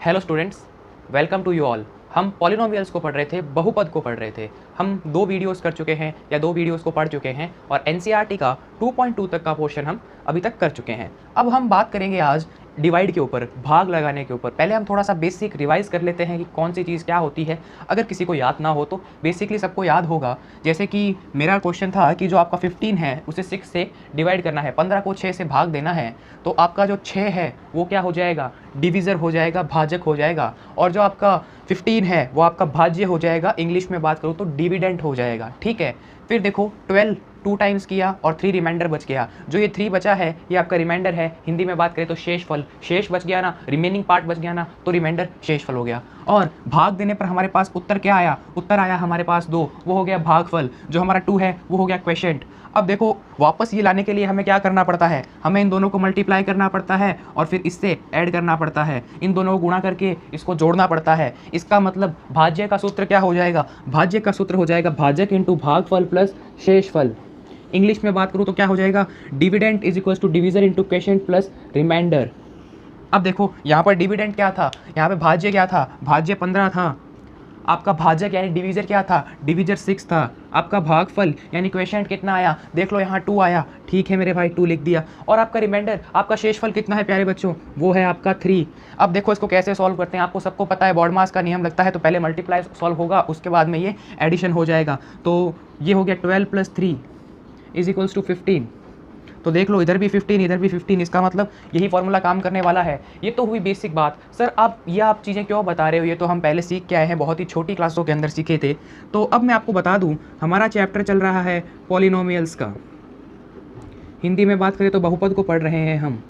Hello students, welcome to you all. हम polynomials को पढ़ रहे थे, बहुपद को पढ़ रहे थे। हम 2 वीडियोस कर चुके हैं या 2 वीडियोस को पढ़ चुके हैं और एनसीईआरटी का 2.2 तक का पोर्शन हम अभी तक कर चुके हैं। अब हम बात करेंगे आज डिवाइड के ऊपर, भाग लगाने के ऊपर। पहले हम थोड़ा सा बेसिक रिवाइज कर लेते हैं कि कौन सी चीज़ क्या होती है। अगर किसी को याद ना हो तो बेसिकली सबको याद होगा। जैसे कि मेरा क्वेश्चन था कि जो आपका 15 है उसे 6 से डिवाइड करना है, 15 को 6 से भाग देना है, तो आपका जो 6 है वो क्या हो जाएगा, डिविज़र हो जाएगा, भाजक हो जाएगा। और जो आपका 15 है वो आपका भाज्य हो जाएगा, इंग्लिश में बात करूँ तो डिविडेंट हो जाएगा। ठीक है, फिर देखो 12 2 टाइम्स किया और 3 रिमाइंडर बच गया। जो ये 3 बचा है ये आपका रिमाइंडर है। हिंदी में बात करें तो शेषफल, शेष बच गया ना, रिमेनिंग पार्ट बच गया ना, तो रिमाइंडर शेषफल हो गया। और भाग देने पर हमारे पास उत्तर क्या आया, उत्तर आया हमारे पास 2, वो हो गया भागफल। जो हमारा 2 है वो हो गया क्वेश्चन। अब देखो वापस ये लाने के लिए हमें क्या करना पड़ता है, हमें इन दोनों को मल्टीप्लाई करना पड़ता है और फिर इससे ऐड करना पड़ता है, इन दोनों को गुणा करके इसको जोड़ना पड़ता है। इसका मतलब भाज्य का सूत्र क्या हो जाएगा, भाज्य का सूत्र हो जाएगा भाजक इंटू भागफल प्लस शेषफल। इंग्लिश में बात करूँ तो क्या हो जाएगा, dividend is equals to division into quotient plus remainder. अब देखो यहाँ पर डिविडेंट क्या था, यहाँ पे भाज्य क्या था, भाज्य 15 था। आपका भाजक यानी डिवीजर क्या था, डिवीजर 6 था। आपका भागफल यानी क्वोशिएंट कितना आया, देख लो यहाँ 2 आया। ठीक है मेरे भाई, 2 लिख दिया। और आपका रिमाइंडर, आपका शेषफल कितना है प्यारे बच्चों, वो है आपका 3। अब देखो इसको कैसे सॉल्व करते हैं, आपको सबको पता है बॉड मास का नियम लगता है, तो पहले मल्टीप्लाई सॉल्व होगा, उसके बाद में ये एडिशन हो जाएगा। तो ये हो गया 12 + 3 इज इक्वल्स टू 15। तो देख लो इधर भी 15 इधर भी 15, इसका मतलब यही फॉर्मूला काम करने वाला है। ये तो हुई बेसिक बात। सर आप चीज़ें क्यों बता रहे हो, ये तो हम पहले सीख के आए हैं, बहुत ही छोटी क्लासों के अंदर सीखे थे। तो अब मैं आपको बता दूं, हमारा चैप्टर चल रहा है पॉलिनोमियल्स का। हिंदी में बात करें तो बहुपद को पढ़ रहे हैं हम।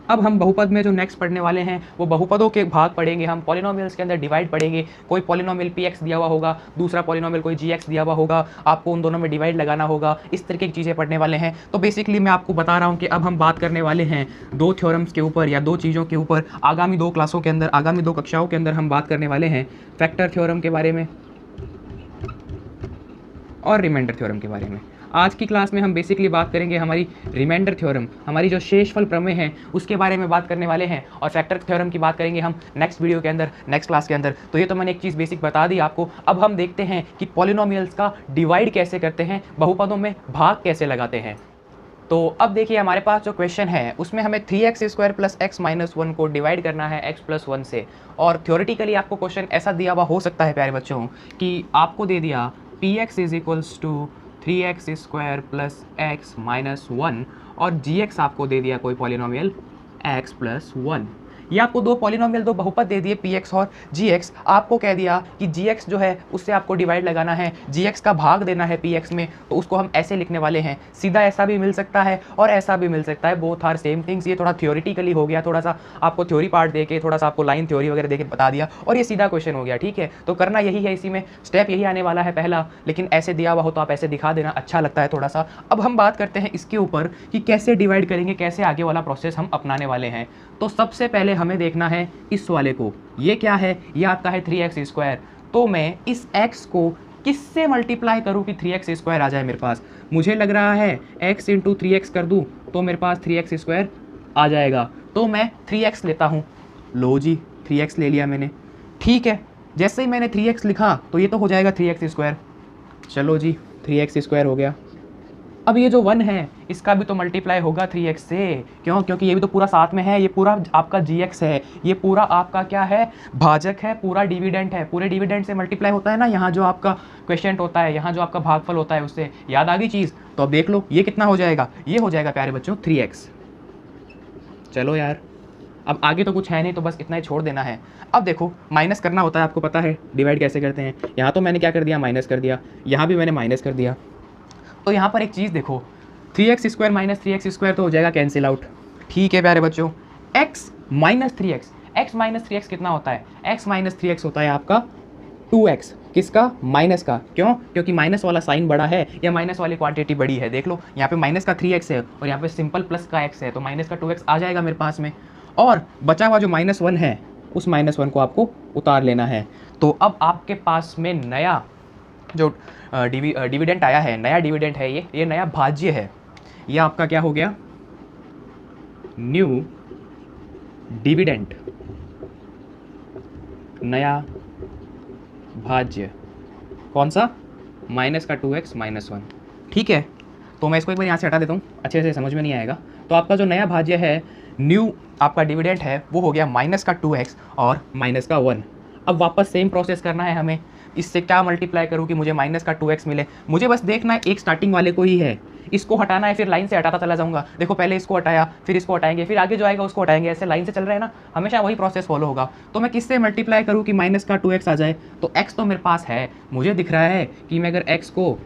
अब हम बहुपद में जो नेक्स्ट पढ़ने वाले हैं वो बहुपदों के भाग पढ़ेंगे हम, पॉलिनोमियल्स के अंदर डिवाइड पढ़ेंगे। कोई पॉलिनोमियल px दिया हुआ होगा, दूसरा पॉलिनोमियल कोई gx दिया हुआ होगा, आपको उन दोनों में डिवाइड लगाना होगा। इस तरीके की चीज़ें पढ़ने वाले हैं। तो बेसिकली मैं आपको बता रहा हूँ कि अब हम बात करने वाले हैं 2 थ्योरम्स के ऊपर या 2 चीज़ों के ऊपर। आगामी 2 क्लासों के अंदर, आगामी 2 कक्षाओं के अंदर हम बात करने वाले हैं फैक्टर थ्योरम के बारे में और रिमाइंडर थ्योरम के बारे में। आज की क्लास में हम बेसिकली बात करेंगे हमारी रिमाइंडर थ्योरम, हमारी जो शेषफल प्रमेय है उसके बारे में बात करने वाले हैं, और फैक्टर थ्योरम की बात करेंगे हम नेक्स्ट वीडियो के अंदर, नेक्स्ट क्लास के अंदर। तो ये तो मैंने एक चीज़ बेसिक बता दी आपको। अब हम देखते हैं कि पॉलिनोमियल्स का डिवाइड कैसे करते हैं, बहुपदों में भाग कैसे लगाते हैं। तो अब देखिए हमारे पास जो क्वेश्चन है उसमें हमें 3x² + x - 1 को डिवाइड करना है x + 1 से। और थ्योरेटिकली आपको क्वेश्चन ऐसा दिया हुआ हो सकता है प्यारे बच्चों कि आपको दे दिया px = 3x² + x - 1 और gx आपको दे दिया कोई पॉलिनोमियल x + 1। ये आपको 2 पॉलिनोमियल, 2 बहुपद दे दिए px और gx। आपको कह दिया कि gx जो है उससे आपको डिवाइड लगाना है, gx का भाग देना है px में, तो उसको हम ऐसे लिखने वाले हैं। सीधा ऐसा भी मिल सकता है और ऐसा भी मिल सकता है, बोथ आर सेम थिंग्स। ये थोड़ा थ्योरेटिकली हो गया, थोड़ा सा आपको थ्योरी पार्ट दे के, थोड़ा सा आपको लाइन थ्योरी वगैरह दे के बता दिया, और ये सीधा क्वेश्चन हो गया। ठीक है, तो करना यही है, इसी में स्टेप यही आने वाला है पहला। लेकिन ऐसे दिया हुआ हो तो आप ऐसे दिखा देना, अच्छा लगता है थोड़ा सा। अब हम बात करते हैं इसके ऊपर कि कैसे डिवाइड करेंगे, कैसे आगे वाला प्रोसेस हम अपनाने वाले हैं। तो सबसे पहले हमें देखना है इस वाले को, ये क्या है, ये आपका है 3x²। तो मैं इस x को किससे मल्टीप्लाई करूं कि 3x² आ जाए मेरे पास। मुझे लग रहा है x × 3x कर दूं तो मेरे पास 3x² आ जाएगा। तो मैं 3x लेता हूं। लो जी, 3x ले लिया मैंने। ठीक है, जैसे ही मैंने 3x लिखा तो ये तो हो जाएगा 3x²। चलो जी, 3x² हो गया। अब ये जो 1 है इसका भी तो मल्टीप्लाई होगा 3x से, क्यों, क्योंकि ये भी तो पूरा साथ में है, ये पूरा आपका gx है, ये पूरा आपका क्या है, भाजक है, पूरा डिविडेंट है। पूरे डिविडेंट से मल्टीप्लाई होता है ना, यहाँ जो आपका क्वोशिएंट होता है, यहाँ जो आपका भागफल होता है, उससे याद आ गई चीज़। तो अब देख लो ये कितना हो जाएगा, ये हो जाएगा प्यारे बच्चों 3x। चलो यार, अब आगे तो कुछ है नहीं, तो बस इतना ही छोड़ देना है। अब देखो माइनस करना होता है, आपको पता है डिवाइड कैसे करते हैं। यहाँ तो मैंने क्या कर दिया, माइनस कर दिया, यहाँ भी मैंने माइनस कर दिया। तो यहाँ पर एक चीज़ देखो, 3x² - 3x² तो हो जाएगा कैंसिल आउट। ठीक है प्यारे बच्चों, x - 3x, x - 3x कितना होता है, x - 3x होता है आपका 2x। किसका, माइनस का। क्यों, क्योंकि माइनस वाला साइन बड़ा है या माइनस वाली क्वांटिटी बड़ी है। देख लो यहाँ पे माइनस का 3x है और यहाँ पे सिंपल प्लस का x है, तो माइनस का 2x आ जाएगा मेरे पास में। और बचा हुआ जो -1 है उस -1 को आपको उतार लेना है। तो अब आपके पास में नया जो डिविडेंट आया है, नया डिविडेंट है, ये नया भाज्य है। ये आपका क्या हो गया, न्यू डिविडेंट। नया भाज्य कौन सा, माइनस का 2x माइनस 1। ठीक है, तो मैं इसको एक बार यहाँ से हटा देता हूँ, अच्छे से समझ में नहीं आएगा। तो आपका जो नया भाज्य है, न्यू आपका डिविडेंड है, वो हो गया माइनस का 2x और माइनस का 1। अब वापस सेम प्रोसेस करना है हमें। इससे क्या मल्टीप्लाई करूँ कि मुझे माइनस का 2x मिले, मुझे बस देखना है एक स्टार्टिंग वाले को ही है, इसको हटाना है, फिर लाइन से हटाता चला जाऊंगा। देखो पहले इसको हटाया, फिर इसको हटाएंगे, फिर आगे जो आएगा उसको हटाएंगे, ऐसे लाइन से चल रहे हैं ना, हमेशा वही प्रोसेस फॉलो होगा। तो मैं किससे मल्टीप्लाई करूँ कि माइनस का 2x आ जाए, तो x तो मेरे पास है, मुझे दिख रहा है कि मैं अगर x को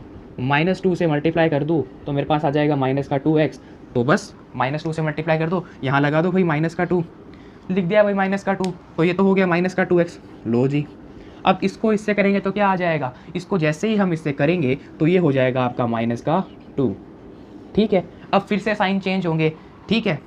-2 से मल्टीप्लाई कर दूँ तो मेरे पास आ जाएगा माइनस का 2x। तो बस -2 से मल्टीप्लाई कर दो, यहाँ लगा दो भाई माइनस का 2, लिख दिया भाई माइनस का 2, तो ये तो हो गया माइनस का 2x। लो जी, अब इसको इससे करेंगे तो क्या आ जाएगा, इसको जैसे ही हम इससे करेंगे तो ये हो जाएगा आपका माइनस का 2। ठीक है, अब फिर से साइन चेंज होंगे। ठीक है,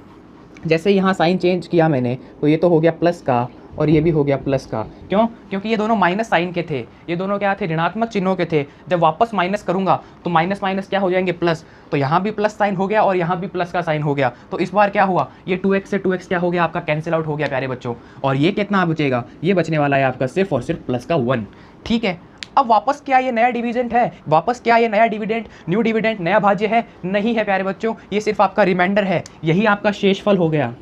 जैसे यहाँ साइन चेंज किया मैंने तो ये तो हो गया प्लस का और ये भी हो गया प्लस का। क्यों, क्योंकि ये दोनों माइनस साइन के थे, ये दोनों क्या थे, ऋणात्मक चिन्हों के थे। जब वापस माइनस करूंगा तो माइनस माइनस क्या हो जाएंगे, प्लस। तो यहाँ भी प्लस साइन हो गया और यहाँ भी प्लस का साइन हो गया। तो इस बार क्या हुआ, ये 2x से 2x क्या हो गया आपका, कैंसिल आउट हो गया प्यारे बच्चों। और ये कितना बचेगा, ये बचने वाला है आपका सिर्फ और सिर्फ प्लस का 1। ठीक है, अब वापस क्या ये नया डिविडेंड है, वापस क्या ये नया डिविडेंड, न्यू डिविडेंड, नया भाज्य है, नहीं है प्यारे बच्चों, ये सिर्फ आपका रिमाइंडर है, यही आपका शेषफल हो गया।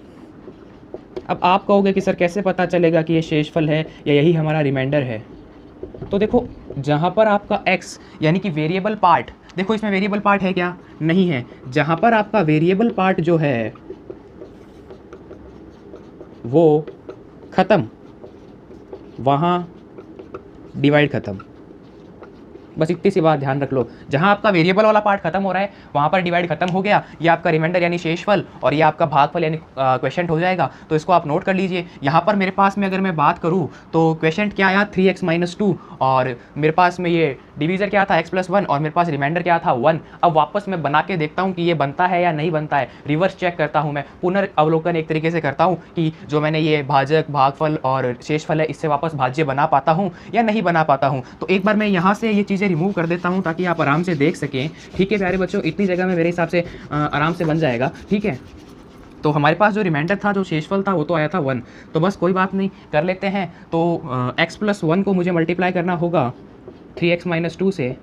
अब आप कहोगे कि सर कैसे पता चलेगा कि ये शेषफल है या यही हमारा रिमाइंडर है। तो देखो जहाँ पर आपका x यानी कि वेरिएबल पार्ट, देखो इसमें वेरिएबल पार्ट है क्या, नहीं है। जहाँ पर आपका वेरिएबल पार्ट जो है वो ख़त्म, वहाँ डिवाइड ख़त्म। बस इतनी सी बात ध्यान रख लो, जहाँ आपका वेरिएबल वाला पार्ट खत्म हो रहा है वहाँ पर डिवाइड खत्म हो गया। ये आपका रिमाइंडर यानी शेषफल और ये आपका भागफल यानी क्वेश्चन हो जाएगा। तो इसको आप नोट कर लीजिए। यहाँ पर मेरे पास में अगर मैं बात करूँ तो क्वेश्चन क्या आया 3x - 2 और मेरे पास में ये डिवीज़र क्या था x+1 और मेरे पास रिमाइंडर क्या था 1। अब वापस मैं बना के देखता हूँ कि ये बनता है या नहीं बनता है, रिवर्स चेक करता हूँ मैं, पुनर्अवलोकन एक तरीके से करता हूँ कि जो मैंने ये भाजक, भागफल और शेषफल है इससे वापस भाज्य बना पाता हूँ या नहीं बना पाता हूँ। तो एक बार मैं यहाँ से ये चीज़ें रिमूव कर देता हूँ ताकि आप आराम से देख सकें। ठीक है प्यारे बच्चों, इतनी जगह में मेरे हिसाब से आराम से बन जाएगा। ठीक है, तो हमारे पास जो रिमाइंडर था, जो शेषफल था, वो तो आया था 1। तो बस कोई बात नहीं, कर लेते हैं। तो x+1 को मुझे मल्टीप्लाई करना होगा 3x - 2 से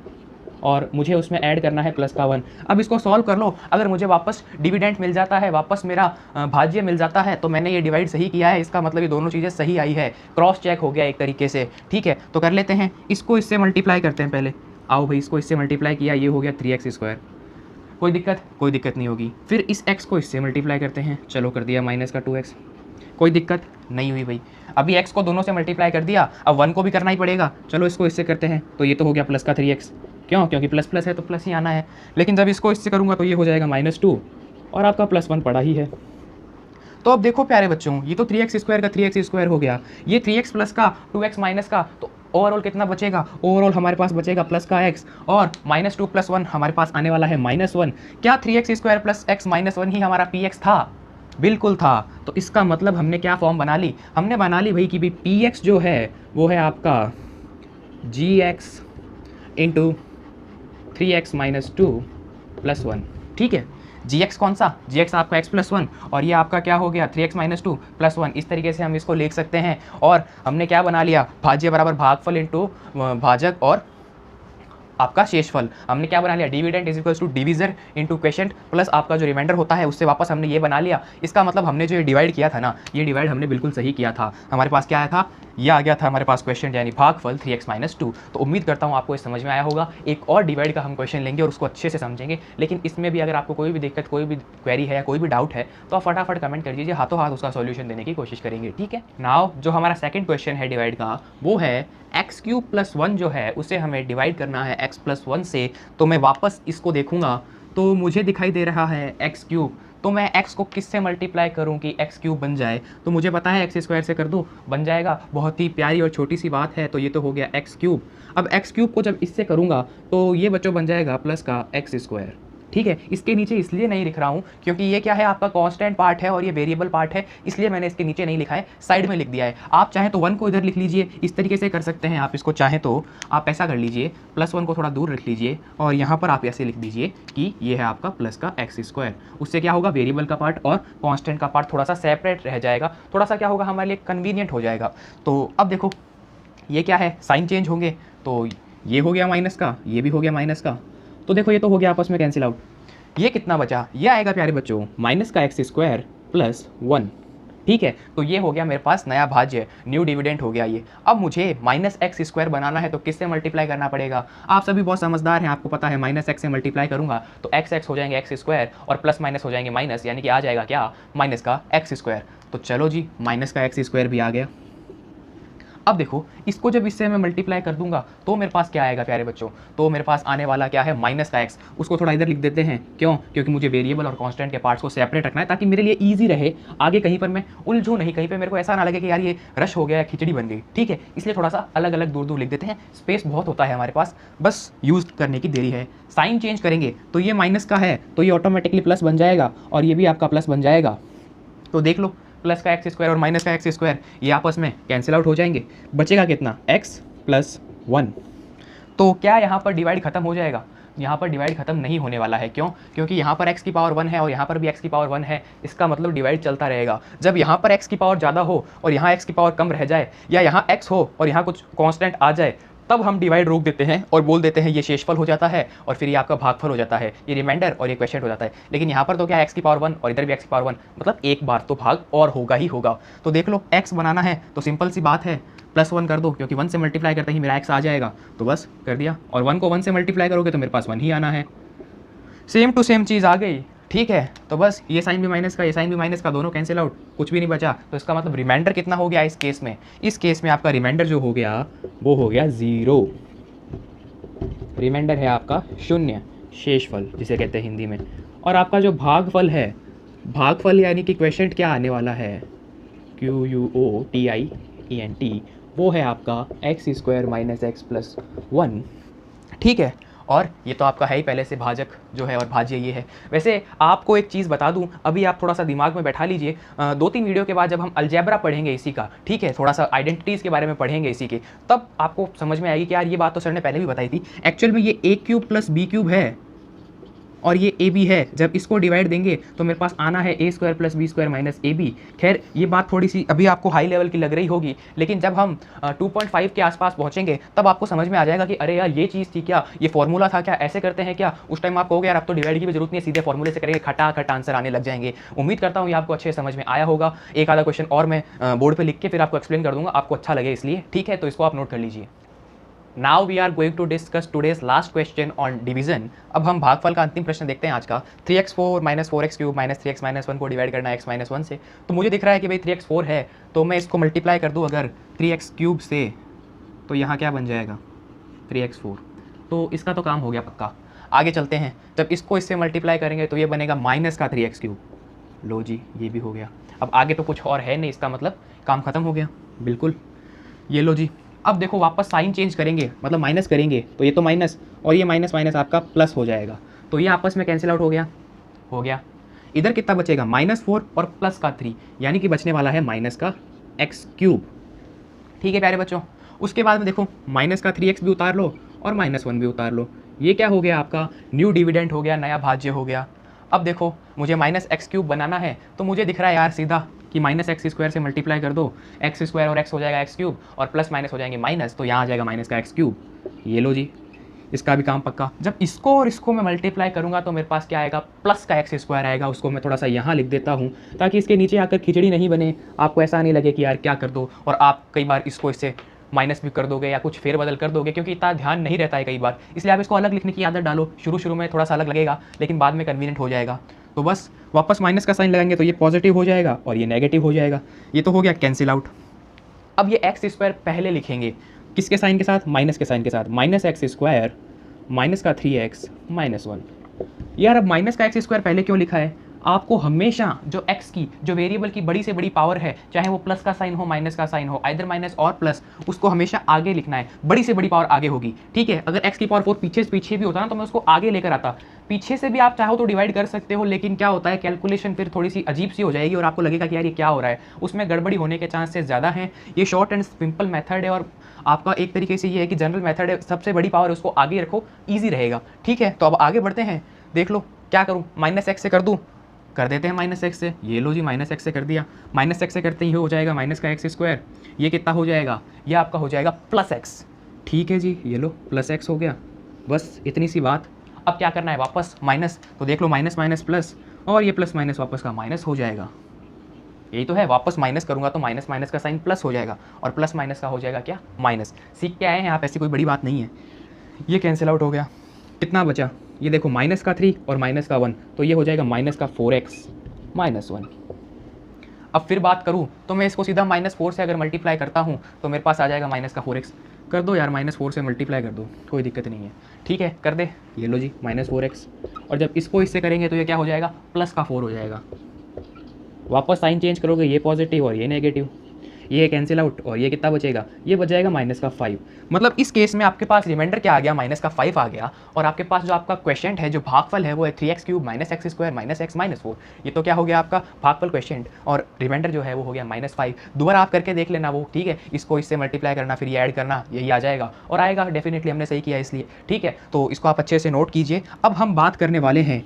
और मुझे उसमें ऐड करना है प्लस का 1। अब इसको सॉल्व कर लो, अगर मुझे वापस डिविडेंड मिल जाता है, वापस मेरा भाज्य मिल जाता है तो मैंने ये डिवाइड सही किया है, इसका मतलब ये दोनों चीज़ें सही आई है, क्रॉस चेक हो गया एक तरीके से। ठीक है, तो कर लेते हैं, इसको इससे मल्टीप्लाई करते हैं पहले। आओ भाई, इसको इससे मल्टीप्लाई किया, ये हो गया 3x²। कोई दिक्कत, कोई दिक्कत नहीं होगी। फिर इस x को इससे मल्टीप्लाई करते हैं, चलो कर दिया माइनस का 2x। कोई दिक्कत नहीं हुई भाई। अभी x को दोनों से मल्टीप्लाई कर दिया, अब 1 को भी करना ही पड़ेगा। चलो इसको इससे करते हैं, तो ये तो हो गया प्लस का 3x। क्यों, क्योंकि प्लस प्लस है तो प्लस ही आना है। लेकिन जब इसको इससे करूँगा तो ये हो जाएगा -2 और आपका +1 पड़ा ही है। तो अब देखो प्यारे बच्चों, ये तो 3x² का 3x² हो गया, ये 3x प्लस का 2x माइनस का, तो ओवरऑल कितना बचेगा, ओवरऑल हमारे पास बचेगा प्लस का x और -2 + 1 हमारे पास आने वाला है -1। क्या 3x² + x - 1 ही हमारा px था? बिल्कुल था। तो इसका मतलब हमने क्या फॉर्म बना ली, हमने बना ली भाई कि भाई px जो है वो है आपका gx × 3x - 2 + 1। ठीक है, gx कौन सा, gx आपका x+1 और ये आपका क्या हो गया 3x - 2 + 1। इस तरीके से हम इसको लिख सकते हैं। और हमने क्या बना लिया, भाज्य बराबर भागफल इंटू भाजक और आपका शेषफल। हमने क्या बना लिया, dividend = divisor into quotient plus आपका जो रिमाइंडर होता है उससे वापस हमने ये बना लिया। इसका मतलब हमने जो ये डिवाइड किया था ना, ये डिवाइड हमने बिल्कुल सही किया था। हमारे पास क्या आया था, ये आ गया था हमारे पास क्वेश्चन यानी भागफल 3x - 2। तो उम्मीद करता हूँ आपको ये समझ में आया होगा। एक और डिवाइड का हम क्वेश्चन लेंगे और उसको अच्छे से समझेंगे। लेकिन इसमें भी अगर आपको कोई भी दिक्कत, कोई भी क्वेरी है या कोई भी डाउट है तो आप फटाफट कमेंट कर दीजिए, हाथों हाथ उसका सॉल्यूशन देने की कोशिश करेंगे। ठीक है, नाउ जो हमारा सेकंड क्वेश्चन है डिवाइड का, वो है x³ + 1 जो है उसे हमें डिवाइड करना है x+1 से। तो मैं वापस इसको देखूंगा तो मुझे दिखाई दे रहा है x³। तो मैं x को किससे मल्टीप्लाई करूं कि x³ बन जाए, तो मुझे पता है x² से कर दो बन जाएगा। बहुत ही प्यारी और छोटी सी बात है। तो ये तो हो गया x³। अब x³ को जब इससे करूंगा तो ये बच्चों बन जाएगा प्लस का x²। ठीक है, इसके नीचे इसलिए नहीं लिख रहा हूँ क्योंकि ये क्या है, आपका कांस्टेंट पार्ट है और ये वेरिएबल पार्ट है, इसलिए मैंने इसके नीचे नहीं लिखा है, साइड में लिख दिया है। आप चाहें तो 1 को इधर लिख लीजिए, इस तरीके से कर सकते हैं आप इसको। चाहें तो आप ऐसा कर लीजिए, +1 को थोड़ा दूर रख लीजिए और यहाँ पर आप ऐसे लिख दीजिए कि ये है आपका प्लस का x²। उससे क्या होगा, वेरिएबल का पार्ट और कॉन्स्टेंट का पार्ट थोड़ा सा सेपरेट रह जाएगा, थोड़ा सा क्या होगा हमारे लिए कन्वीनियंट हो जाएगा। तो अब देखो ये क्या है, साइन चेंज होंगे, तो ये हो गया माइनस का, ये भी हो गया माइनस का, तो देखो ये तो हो गया आपस में कैंसिल आउट। ये कितना बचा, ये आएगा प्यारे बच्चों माइनस का एक्स स्क्वायर प्लस 1। ठीक है, तो ये हो गया मेरे पास नया भाज्य, न्यू डिविडेंड हो गया ये। अब मुझे माइनस एक्स स्क्वायर बनाना है तो किससे मल्टीप्लाई करना पड़ेगा, आप सभी बहुत समझदार हैं, आपको पता है माइनस एक्स से मल्टीप्लाई करूंगा तो एक्स एक्स हो जाएंगे एक्स स्क्वायर और प्लस माइनस हो जाएंगे माइनस, यानी कि आ जाएगा क्या, माइनस का एक्स स्क्वायर। तो चलो जी, माइनस का एक्स स्क्वायर भी आ गया। अब देखो इसको जब इससे मैं मल्टीप्लाई कर दूंगा तो मेरे पास क्या आएगा प्यारे बच्चों, तो मेरे पास आने वाला क्या है, माइनस का एक्स। उसको थोड़ा इधर लिख देते हैं, क्यों, क्योंकि मुझे वेरिएबल और कांस्टेंट के पार्ट्स को सेपरेट रखना है ताकि मेरे लिए ईजी रहे, आगे कहीं पर मैं उलझूँ नहीं, कहीं पर मेरे को ऐसा ना लगे कि यार ये रश हो गया, खिचड़ी बन गई। ठीक है, इसलिए थोड़ा सा अलग अलग दूर दूर लिख देते हैं, स्पेस बहुत होता है हमारे पास, बस यूज़ करने की देरी है। साइन चेंज करेंगे तो ये माइनस का है तो ये ऑटोमेटिकली प्लस बन जाएगा और ये भी आपका प्लस बन जाएगा। तो देख लो, प्लस का एक्स स्क्वायर और माइनस का एक्स स्क्वायर ये आपस में कैंसिल आउट हो जाएंगे, बचेगा कितना, एक्स प्लस 1। तो क्या यहाँ पर डिवाइड खत्म हो जाएगा, यहाँ पर डिवाइड खत्म नहीं होने वाला है, क्यों, क्योंकि यहाँ पर x की पावर 1 है और यहाँ पर भी x की पावर 1 है, इसका मतलब डिवाइड चलता रहेगा। जब यहाँ पर x की पावर ज़्यादा हो और यहाँ x की पावर कम रह जाए, या यहाँ x हो और यहाँ कुछ कांस्टेंट आ जाए, तब हम डिवाइड रोक देते हैं और बोल देते हैं ये शेषफल हो जाता है और फिर ये आपका भागफल हो जाता है, ये रिमाइंडर और ये क्वेश्चन हो जाता है। लेकिन यहाँ पर तो क्या है, x की पावर 1 और इधर भी x की पावर 1, मतलब एक बार तो भाग और होगा ही होगा। तो देख लो, x बनाना है तो सिंपल सी बात है, प्लस 1 कर दो, क्योंकि 1 से मल्टीप्लाई करते ही मेरा x आ जाएगा, तो बस कर दिया। और 1 को 1 से मल्टीप्लाई करोगे तो मेरे पास 1 ही आना है, सेम टू सेम चीज़ आ गई। ठीक है, तो बस ये साइन भी माइनस का, ये साइन भी माइनस का, दोनों कैंसिल आउट, कुछ भी नहीं बचा। तो इसका मतलब रिमाइंडर कितना हो गया इस केस में, इस केस में आपका रिमाइंडर जो हो गया वो हो गया 0। रिमाइंडर है आपका 0, शेषफल जिसे कहते हैं हिंदी में। और आपका जो भागफल है, भागफल यानी कि क्वेश्चन क्या आने वाला है, QUOTIENT, वो है आपका x square minus x plus 1। ठीक है, और ये तो आपका है ही पहले से भाजक जो है और भाज्य ये है। वैसे आपको एक चीज़ बता दूं, अभी आप थोड़ा सा दिमाग में बैठा लीजिए, 2-3 वीडियो के बाद जब हम अलजेब्रा पढ़ेंगे इसी का, ठीक है, थोड़ा सा आइडेंटिटीज़ के बारे में पढ़ेंगे इसी के, तब आपको समझ में आएगी कि यार ये बात तो सर ने पहले भी बताई थी। एक्चुअल में ये a cube plus b cube है और ये ए बी है, जब इसको डिवाइड देंगे तो मेरे पास आना है A square plus B square minus A B. खैर ये बात थोड़ी सी अभी आपको हाई लेवल की लग रही होगी, लेकिन जब हम 2.5 के आसपास पहुंचेंगे तब आपको समझ में आ जाएगा कि अरे यार ये चीज़ थी क्या, ये फॉर्मूला था क्या, ऐसे करते हैं क्या। उस टाइम आप कहोगे यार अब तो डिवाइड की भी जरूरत नहीं है, सीधे फॉर्मूले से करेंगे, खटाखट आंसर आने लग जाएंगे। उम्मीद करता हूँ ये आपको अच्छे समझ में आया होगा। एक आधा क्वेश्चन और मैं बोर्ड पर लिख के फिर आपको एक्सप्लेन कर दूंगा, आपको अच्छा लगे इसलिए, ठीक है, तो इसको आप नोट कर लीजिए। Now we are going to discuss today's last question on division। अब हम भागफल का अंतिम प्रश्न देखते हैं आज का। 3x4 minus 4x cube minus 3x minus 1 को डिवाइड करना है x माइनस 1 से। तो मुझे दिख रहा है कि भाई 3x4 है, तो मैं इसको मल्टीप्लाई कर दूँ अगर 3x क्यूब से, तो यहाँ क्या बन जाएगा 3x4। तो इसका तो काम हो गया पक्का। आगे चलते हैं, जब इसको इससे मल्टीप्लाई करेंगे तो ये बनेगा माइनस का 3x क्यूब। लो जी, ये भी हो गया। अब आगे तो कुछ और है नहीं, इसका मतलब काम खत्म हो गया बिल्कुल। ये लो जी, अब देखो वापस साइन चेंज करेंगे, मतलब माइनस करेंगे, तो ये तो माइनस और ये माइनस माइनस आपका प्लस हो जाएगा, तो ये आपस में कैंसिल आउट हो गया, हो गया। इधर कितना बचेगा, -4 और प्लस का 3, यानी कि बचने वाला है माइनस का x क्यूब। ठीक है प्यारे बच्चों, उसके बाद में देखो माइनस का 3x भी उतार लो और -1 भी उतार लो, ये क्या हो गया आपका न्यू डिविडेंड हो गया, नया भाज्य हो गया। अब देखो मुझे माइनस एक्स क्यूब बनाना है, तो मुझे दिख रहा है यार सीधा कि माइनस एक्स स्क्वायर से मल्टीप्लाई कर दो, एक्स स्क्वायर और एक्स हो जाएगा एक्स क्यूब और प्लस माइनस हो जाएंगे माइनस, तो यहाँ आ जाएगा माइनस का एक्स क्यूब। ये लो जी, इसका भी काम पक्का। जब इसको और इसको मैं मल्टीप्लाई करूँगा तो मेरे पास क्या आएगा, प्लस का एक्स स्क्वायर आएगा। उसको मैं थोड़ा सा यहाँ लिख देता हूँ ताकि इसके नीचे आकर खिचड़ी नहीं बने, आपको ऐसा नहीं लगे कि यार क्या कर दो, और आप कई बार इसको इससे माइनस भी कर दोगे या कुछ फेरबदल कर दोगे, क्योंकि इतना ध्यान नहीं रहता है कई बार, इसलिए आप इसको अलग लिखने की आदत डालो। शुरू में थोड़ा सा अलग लगेगा लेकिन बाद में कन्वीनियंट हो जाएगा। तो बस वापस माइनस का साइन लगाएंगे तो ये पॉजिटिव हो जाएगा और ये नेगेटिव हो जाएगा, ये तो हो गया कैंसिल आउट। अब ये एक्स स्क्वायर पहले लिखेंगे किसके साइन के साथ, माइनस के साइन के साथ, माइनस एक्स स्क्वायर माइनस का 3x माइनस 1। यार अब माइनस का एक्स स्क्वायर पहले क्यों लिखा है, आपको हमेशा जो x की, जो वेरिएबल की बड़ी से बड़ी पावर है, चाहे वो प्लस का साइन हो माइनस का साइन हो, आइदर माइनस और प्लस, उसको हमेशा आगे लिखना है, बड़ी से बड़ी पावर आगे होगी। ठीक है, अगर x की पावर 4 पीछे से पीछे भी होता ना तो मैं उसको आगे लेकर आता, पीछे से भी आप चाहो तो डिवाइड कर सकते हो, लेकिन क्या होता है कैलकुलेशन फिर थोड़ी सी अजीब सी हो जाएगी और आपको लगेगा कि यार ये क्या हो रहा है, उसमें गड़बड़ी होने के चांसेस ज़्यादा हैं। ये शॉर्ट एंड सिंपल मेथड है और आपका एक तरीके से ये है कि जनरल मेथड है, सबसे बड़ी पावर उसको आगे रखो, ईजी रहेगा। ठीक है, तो अब आगे बढ़ते हैं, देख लो क्या करूँ, माइनस एक्स से कर दूँ कर देते हैं माइनस एक्स से। ये लो जी, माइनस एक्स से कर दिया। माइनस एक्स से करते ही हो जाएगा माइनस का एक्स स्क्वायर। ये कितना हो जाएगा, ये आपका हो जाएगा प्लस एक्स। ठीक है जी, ये लो प्लस एक्स हो गया। बस इतनी सी बात। अब क्या करना है, वापस माइनस, तो देख लो माइनस माइनस प्लस, और ये प्लस माइनस वापस का माइनस हो जाएगा। यही तो है, वापस माइनस करूंगा तो माइनस माइनस का साइन प्लस हो जाएगा, और प्लस माइनस का हो जाएगा क्या, माइनस। सीख के आए हैं आप, ऐसी कोई बड़ी बात नहीं है। ये कैंसिल आउट हो गया। कितना बचा, ये देखो माइनस का 3 और माइनस का 1, तो ये हो जाएगा माइनस का 4x माइनस 1। अब फिर बात करूँ तो मैं इसको सीधा -4 से अगर मल्टीप्लाई करता हूँ तो मेरे पास आ जाएगा माइनस का 4x। कर दो यार, -4 से मल्टीप्लाई कर दो, कोई दिक्कत नहीं है। ठीक है, कर दे, ये लो जी -4x। और जब इसको इससे करेंगे तो ये क्या हो जाएगा, प्लस का 4 हो जाएगा। वापस साइन चेंज करोगे, ये पॉजिटिव और ये नेगेटिव, ये कैंसिल आउट, और ये कितना बचेगा, ये बच जाएगा माइनस का 5। मतलब इस केस में आपके पास रिमाइंडर क्या आ गया, माइनस का 5 आ गया। और आपके पास जो आपका क्वेश्चन है, जो भागफल है, वो है 3x³ - x² - x - 4। ये तो क्या हो गया आपका भागफल क्वेश्चन, और रिमाइंडर जो है वो हो गया -5। दोबारा आप करके देख लेना वो, ठीक है। इसको इससे मल्टीप्लाई करना, फिर ये ऐड करना, यही आ जाएगा, और आएगा डेफिनेटली, हमने सही किया इसलिए। ठीक है, तो इसको आप अच्छे से नोट कीजिए। अब हम बात करने वाले हैं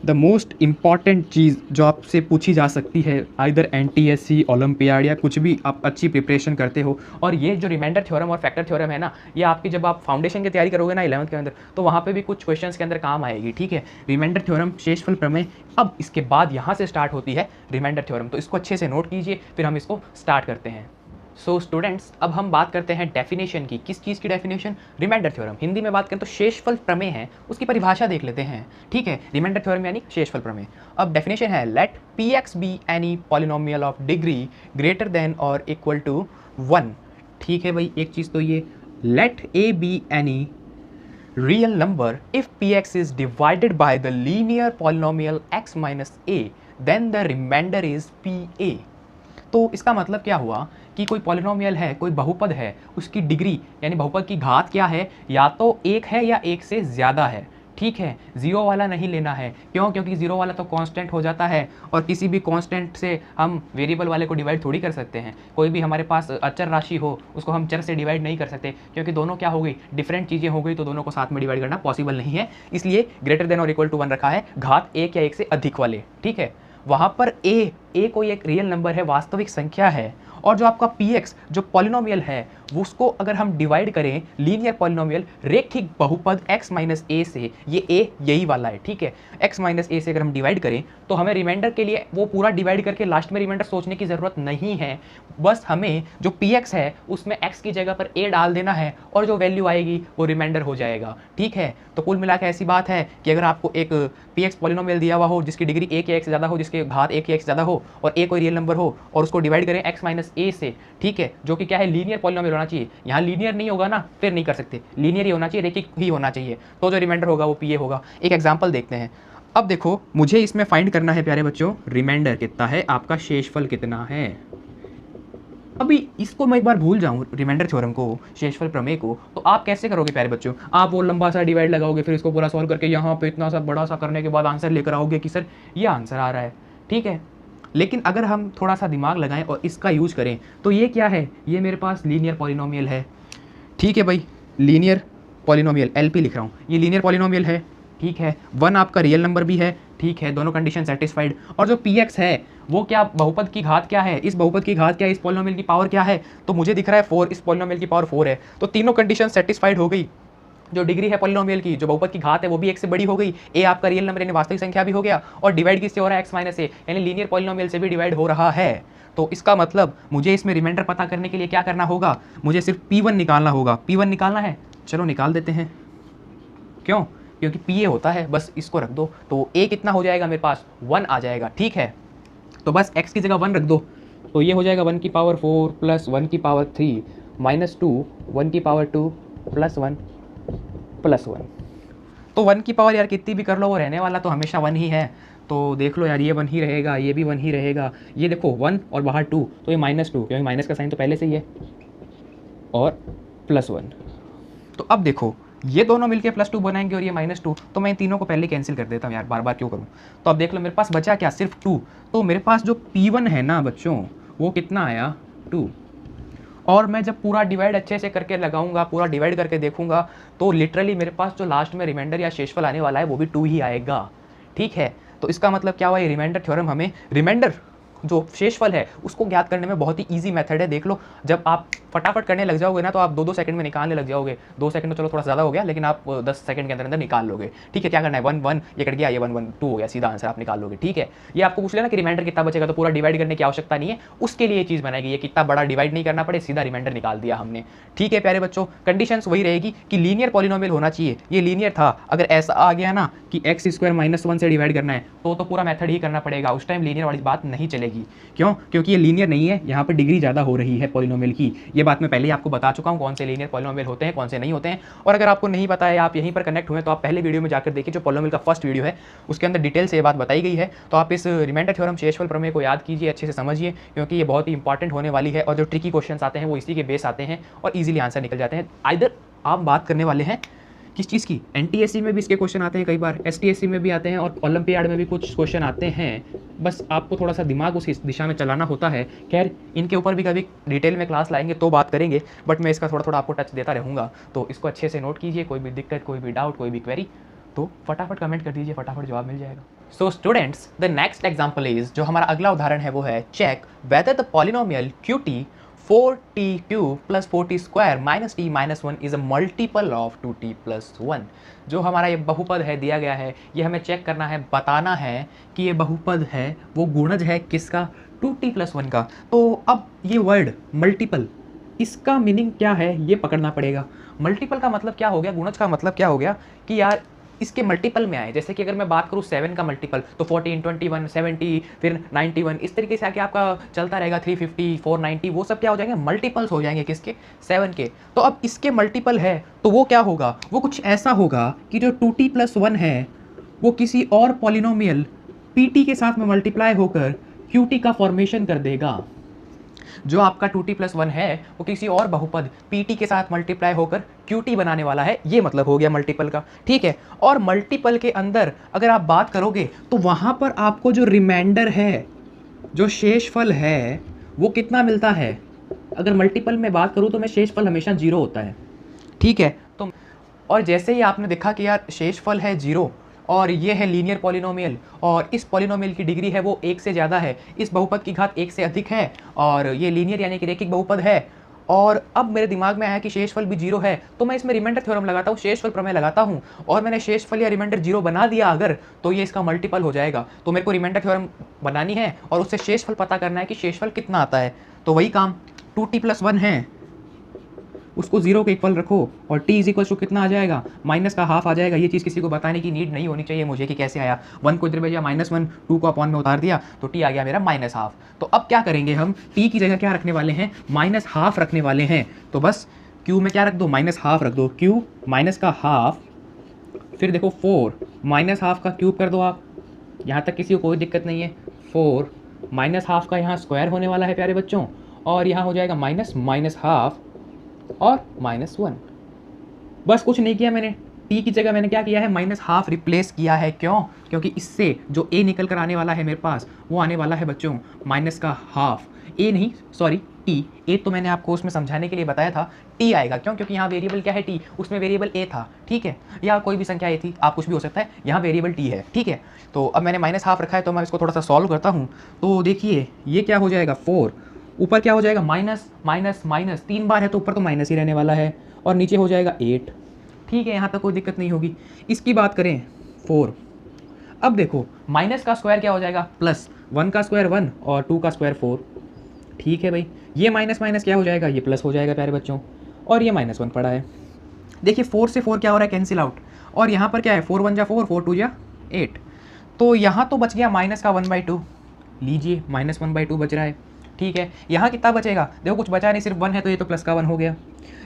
द मोस्ट इम्पॉर्टेंट चीज़ जो आपसे पूछी जा सकती है, आइदर NTSC, ओलंपियाड, या कुछ भी आप अच्छी प्रिपरेशन करते हो। और ये जो रिमाइंडर थ्योरम और फैक्टर थ्योरम है ना, ये आपकी जब आप फाउंडेशन की तैयारी करोगे ना 11th के अंदर, तो वहाँ पे भी कुछ क्वेश्चंस के अंदर काम आएगी। ठीक है, रिमाइंडर थ्योरम, शेषफल प्रमेय। अब इसके बाद यहाँ से स्टार्ट होती है रिमाइंडर थ्योरम, तो इसको अच्छे से नोट कीजिए, फिर हम इसको स्टार्ट करते हैं। सो स्टूडेंट्स, अब हम बात करते हैं डेफिनेशन की। किस चीज़ की डेफिनेशन, रिमाइंडर थ्योरम। हिंदी में बात करें तो शेषफल प्रमेय है, उसकी परिभाषा देख लेते हैं। ठीक है, रिमाइंडर थ्योरम यानी शेषफल प्रमेय। अब डेफिनेशन है, let Px be any polynomial of degree greater than और इक्वल टू 1। ठीक है भाई, एक चीज़ तो ये, let A be any real number if Px is divided by the linear polynomial x minus a, then the remainder is Pa। तो इसका मतलब क्या हुआ कि कोई पॉलिनोमियल है, कोई बहुपद है, उसकी डिग्री यानी बहुपद की घात क्या है, या तो 1 है या 1 से ज़्यादा है। ठीक है, जीरो वाला नहीं लेना है। क्यों, क्योंकि जीरो वाला तो कांस्टेंट हो जाता है, और किसी भी कांस्टेंट से हम वेरिएबल वाले को डिवाइड थोड़ी कर सकते हैं। कोई भी हमारे पास अचर राशि हो, उसको हम चर से डिवाइड नहीं कर सकते, क्योंकि दोनों क्या हो गई, डिफरेंट चीज़ें हो गई, तो दोनों को साथ में डिवाइड करना पॉसिबल नहीं है। इसलिए ग्रेटर देन और इक्वल टू 1 रखा है, घात 1 या 1 से अधिक वाले। ठीक है, वहाँ पर ए कोई एक रियल नंबर है, वास्तविक संख्या है, और जो आपका Px जो पॉलिनोमियल है, वो उसको अगर हम डिवाइड करें लीनियर पॉलिनोमियल रेखिक बहुपद x माइनस ए से, ये a यही वाला है। ठीक है, x माइनस ए से अगर हम डिवाइड करें तो हमें रिमाइंडर के लिए वो पूरा डिवाइड करके लास्ट में रिमाइंडर सोचने की ज़रूरत नहीं है। बस हमें जो Px है उसमें x की जगह पर a डाल देना है, और जो वैल्यू आएगी वो रिमाइंडर हो जाएगा। ठीक है, तो कुल मिला के ऐसी बात है कि अगर आपको एक Px पॉलिनोमियल दिया हुआ हो, जिसकी डिग्री 1 या 1 से ज़्यादा हो, जिसके घात 1 या 1 से ज़्यादा हो, और a कोई रियल नंबर हो, और उसको डिवाइड करें x माइनस ए से, ठीक है, जो कि क्या है, लीनियर पॉलिनोमियल होना चाहिए। यहाँ लीनियर नहीं होगा ना, फिर नहीं कर सकते, लीनियर ही होना चाहिए, रेखिक ही होना चाहिए, तो जो रिमाइंडर होगा वो Pa होगा। एक एग्जांपल देखते हैं। अब देखो, मुझे इसमें फाइंड करना है प्यारे बच्चों, रिमाइंडर कितना है, आपका शेषफल कितना है। अभी इसको मैं एक बार भूल जाऊँ, रिमाइंडर थ्योरम को, शेषफल प्रमेय को, तो आप कैसे करोगे प्यारे बच्चों, आप वो लंबा सा डिवाइड लगाओगे, फिर इसको पूरा सॉल्व करके यहाँ पे इतना सा बड़ा सा करने के बाद आंसर लेकर आओगे कि सर ये आंसर आ रहा है। ठीक है, लेकिन अगर हम थोड़ा सा दिमाग लगाएं और इसका यूज करें, तो ये क्या है, ये मेरे पास लीनियर पॉलिनोमियल है। ठीक है भाई, लीनियर पॉलिनोमियल, LP लिख रहा हूँ, ये लीनियर पॉलिनोमियल है। ठीक है, 1 आपका रियल नंबर भी है। ठीक है, दोनों कंडीशन सेटिस्फाइड। और जो Px है वो क्या, बहुपद की घात क्या है, इस बहुपद की घात क्या है, इस पॉलिनोमियल की पावर क्या है, तो मुझे दिख रहा है 4, इस पॉलिनोमियल की पावर 4 है, तो तीनों कंडीशन सेटिस्फाइड हो गई। जो डिग्री है पॉलिनोमियल की, जो बहुपद की घात है, वो भी 1 से बड़ी हो गई, a आपका रियल नंबर यानी वास्तविक संख्या भी हो गया, और डिवाइड किससे हो रहा है, x माइनस ए, यानी लीनियर पॉलिनोमियल से भी डिवाइड हो रहा है। तो इसका मतलब मुझे इसमें रिमाइंडर पता करने के लिए क्या करना होगा, मुझे सिर्फ P1 निकालना होगा। P1 निकालना है, चलो निकाल देते हैं। क्यों, क्योंकि Pa होता है, बस इसको रख दो, तो a कितना हो जाएगा मेरे पास, 1 आ जाएगा। ठीक है, तो बस x की जगह 1 रख दो, तो ये हो जाएगा 1 की पावर 4 प्लस 1 की पावर 3 माइनस 2, 1 की पावर 2 प्लस 1 प्लस 1। तो 1 की पावर यार कितनी भी कर लो, वो रहने वाला तो हमेशा 1 ही है। तो देख लो यार, ये 1 ही रहेगा, ये भी 1 ही रहेगा। ये देखो 1 और बाहर 2, तो ये -2, क्योंकि माइनस का साइन तो पहले से ही है, और प्लस 1। तो अब देखो, ये दोनों मिलके +2 बनाएंगे और ये -2, तो मैं इन तीनों को पहले कैंसिल कर देता हूँ यार, बार बार क्यों करूँ। तो अब देख लो, मेरे पास बचा क्या, सिर्फ 2। तो मेरे पास जो P1 है ना बच्चों, वो कितना आया, 2। और मैं जब पूरा डिवाइड अच्छे से करके लगाऊंगा, पूरा डिवाइड करके देखूंगा, तो लिटरली मेरे पास जो लास्ट में रिमाइंडर या शेषफल आने वाला है वो भी 2 ही आएगा। ठीक है, तो इसका मतलब क्या हुआ, ये रिमाइंडर थ्योरम हमें रिमाइंडर जो शेषफल है उसको ज्ञात करने में बहुत ही ईजी मेथड है। देख लो, जब आप फटाफट करने लग जाओगे ना तो आप 2-2 सेकंड में निकालने लग जाओगे। 2 सेकंड तो चलो थोड़ा ज़्यादा हो गया, लेकिन आप 10 सेकंड के अंदर अंदर निकाल लोगे। ठीक है, क्या करना है, 1 1 ये कट गया, ये 1 1 2 हो गया, सीधा आंसर आप निकाल लोगे। ठीक है, ये आपको पूछ लेना कि रिमाइंडर कितना बचेगा, तो पूरा डिवाइड करने की आवश्यकता नहीं है, उसके लिए ये चीज़ बनाएगी, ये कितना बड़ा डिवाइड नहीं करना पड़े, सीधा रिमाइंडर निकाल दिया हमने। ठीक है प्यारे बच्चों, कंडीशंस वही रहेगी कि लीनियर पॉलिनोमियल होना चाहिए। ये लीनियर था, अगर ऐसा आ गया ना कि x² - 1 से डिवाइड करना है तो पूरा मेथड ही करना पड़ेगा, उस टाइम लीनियर वाली बात नहीं चलेगी। क्यों? क्योंकि ये लीनियर नहीं है, यहाँ पर डिग्री ज़्यादा हो रही है पॉलिनोमियल की। ये बात मैं पहले ही आपको बता चुका हूँ कौन से लीनियर पॉलिनोमियल होते हैं, कौन से नहीं होते हैं। और अगर आपको नहीं पता है, आप यहीं पर कनेक्ट हुए, तो आप पहले वीडियो में जाकर देखिए, जो पॉलिनोमियल का फर्स्ट वीडियो है उसके अंदर डिटेल से ये बात बताई गई है। तो आप इस रिमाइंडर थ्योरम शेषफल प्रमेय को याद कीजिए, अच्छे से समझिए, क्योंकि ये बहुत ही इंपॉर्टेंट होने वाली है। और जो ट्रिकी क्वेश्चन आते हैं वो इसी के बेस आते हैं और ईजिली आंसर निकल जाते हैं। आइदर आप बात करने वाले हैं किस चीज़ की, NTSC में भी इसके क्वेश्चन आते हैं कई बार, STSC में भी आते हैं और ओलंपियाड में भी कुछ क्वेश्चन आते हैं। बस आपको थोड़ा सा दिमाग उस दिशा में चलाना होता है। खैर, इनके ऊपर भी कभी डिटेल में क्लास लाएंगे तो बात करेंगे, बट मैं इसका थोड़ा थोड़ा आपको टच देता रहूँगा। तो इसको अच्छे से नोट कीजिए, कोई भी दिक्कत, कोई भी डाउट, कोई भी क्वेरी तो फटाफट कमेंट कर दीजिए, फटाफट जवाब मिल जाएगा। So students, the next example is, जो हमारा अगला उदाहरण है वो है, check whether the polynomial QT 4t³ + 4t² - t - 1 is a multiple of 2t + 1। जो हमारा ये बहुपद है दिया गया है, ये हमें चेक करना है, बताना है कि ये बहुपद है वो गुणज है किसका, 2t + 1 का। तो अब ये वर्ड मल्टीपल, इसका मीनिंग क्या है ये पकड़ना पड़ेगा। मल्टीपल का मतलब क्या हो गया, गुणज का मतलब क्या हो गया कि यार इसके मल्टीपल में आए। जैसे कि अगर मैं बात करूँ 7 का मल्टीपल, तो 14, 21, 70, फिर 91, इस तरीके से आके आपका चलता रहेगा, 350, 490, वो सब क्या हो जाएंगे, मल्टीपल्स हो जाएंगे किसके, 7 के। तो अब इसके मल्टीपल है तो वो क्या होगा, वो कुछ ऐसा होगा कि जो 2t + 1 है वो किसी और पॉलिनोमियल pt के साथ में मल्टीप्लाई होकर qt का फॉर्मेशन कर देगा। जो आपका 2t + 1 है वो किसी और बहुपद pt के साथ मल्टीप्लाई होकर qt बनाने वाला है, ये मतलब हो गया मल्टीपल का। ठीक है, और मल्टीपल के अंदर अगर आप बात करोगे तो वहाँ पर आपको जो रिमाइंडर है, जो शेषफल है, वो कितना मिलता है। अगर मल्टीपल में बात करूँ तो मैं शेषफल हमेशा 0 होता है। ठीक है, तो और जैसे ही आपने देखा कि यार शेषफल है 0 और ये है लीनियर पॉलिनोमियल, और इस पॉलिनोमियल की डिग्री है वो 1 से ज़्यादा है, इस बहुपद की घात 1 से अधिक है, और ये लीनियर यानी कि रेखिक बहुपद है, और अब मेरे दिमाग में आया कि शेषफल भी 0 है, तो मैं इसमें रिमाइंडर थ्योरम लगाता हूँ, शेषफल प्रमेय लगाता हूँ, और मैंने शेषफल या रिमाइंडर 0 बना दिया अगर, तो ये इसका मल्टीपल हो जाएगा। तो मेरे को रिमाइंडर थ्योरम बनानी है और उससे शेषफल पता करना है कि शेषफल कितना आता है। तो वही काम, 2t + 1 है उसको 0 के इक्वल रखो, और t = कितना आ जाएगा, माइनस का हाफ आ जाएगा। ये चीज़ किसी को बताने की नीड नहीं होनी चाहिए मुझे कि कैसे आया। 1 को इधर भेजा, -1, 2 को अपॉन में उतार दिया, तो t आ गया मेरा -½ तो अब क्या करेंगे हम, t की जगह क्या रखने वाले हैं, -½ रखने वाले हैं। तो बस q में क्या रख दो, -½ रख दो, q माइनस का हाफ, फिर देखो 4 -½ का क्यूब कर दो आप, यहाँ तक किसी को कोई दिक्कत नहीं है। 4 -½ का यहाँ स्क्वायर होने वाला है प्यारे बच्चों, और यहाँ हो जाएगा -½ और -1। बस कुछ नहीं किया मैंने, t की जगह मैंने क्या किया है, -½ रिप्लेस किया है। क्यों? क्योंकि इससे जो a निकल कर आने वाला है मेरे पास, वो आने वाला है बच्चों -½ a नहीं, सॉरी t, a तो मैंने आपको उसमें समझाने के लिए बताया था, t आएगा। क्यों? क्योंकि यहाँ वेरिएबल क्या है, t, उसमें वेरिएबल a था। ठीक है, या कोई भी संख्या a थी, आप कुछ भी हो सकता है, यहाँ वेरिएबल t है। ठीक है, तो अब मैंने -½ रखा है, तो मैं इसको थोड़ा सा सॉल्व करता हूँ। तो देखिए ये क्या हो जाएगा, 4 ऊपर क्या हो जाएगा, माइनस माइनस माइनस, 3 बार है तो ऊपर तो माइनस ही रहने वाला है, और नीचे हो जाएगा 8। ठीक है, यहाँ तक कोई दिक्कत नहीं होगी। इसकी बात करें 4, अब देखो माइनस का स्क्वायर क्या हो जाएगा, +1 का स्क्वायर 1 और 2 का स्क्वायर 4। ठीक है भाई, ये माइनस माइनस क्या हो जाएगा, ये प्लस हो जाएगा प्यारे बच्चों, और ये -1 पड़ा है। देखिए 4 से 4 क्या हो रहा है, कैंसिल आउट, और यहाँ पर क्या है, 4 1 जा 4, 4 2 जा 8। तो यहाँ तो बच गया माइनस का 1/2, लीजिए -1/2 बच रहा है। ठीक है, यहाँ कितना बचेगा, देखो कुछ बचा नहीं, सिर्फ 1 है, तो ये तो प्लस का 1 हो गया।